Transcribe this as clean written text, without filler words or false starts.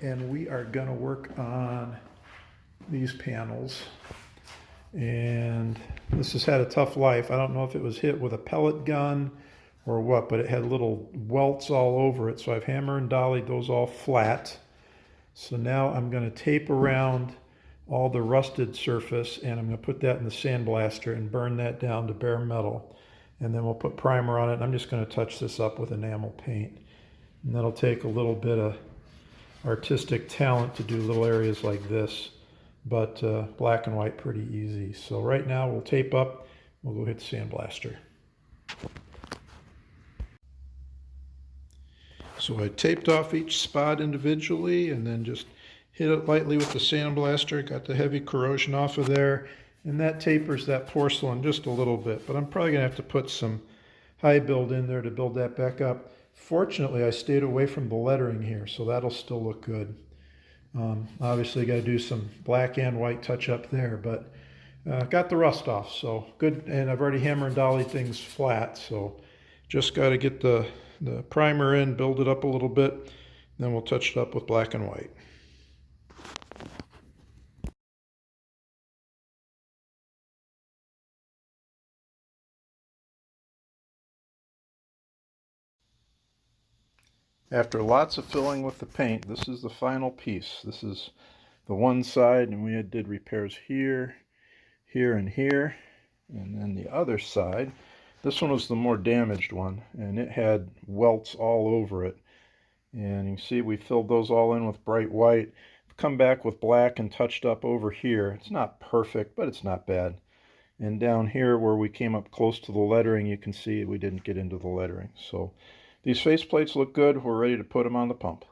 And we are going to work on these panels. And this has had a tough life. I don't know if it was hit with a pellet gun or what, but it had little welts all over it. So I've hammer and dollied those all flat. So now I'm going to tape around all the rusted surface, and I'm going to put that in the sandblaster and burn that down to bare metal. And then we'll put primer on it. I'm just going to touch this up with enamel paint. And that'll take a little bit of artistic talent to do little areas like this, but black and white pretty easy. So right now we'll tape up, we'll go hit the sandblaster. So I taped off each spot individually and then just hit it lightly with the sandblaster, got the heavy corrosion off of there, and that tapers that porcelain just a little bit, but I'm probably gonna have to put some high build in there to build that back up. Fortunately, I stayed away from the lettering here, so that'll still look good. Obviously got to do some black and white touch up there, but got the rust off, so good. And I've already hammer and dollied things flat, so just got to get the primer in, build it up a little bit, then we'll touch it up with black and white. After lots of filling with the paint, this is the final piece. This is the one side, and we did repairs here, here, and here. And then the other side, this one was the more damaged one, and it had welts all over it. And you can see we filled those all in with bright white. Come back with black and touched up over here. It's not perfect, but it's not bad. And down here where we came up close to the lettering, you can see we didn't get into the lettering. So these faceplates look good. We're ready to put them on the pump.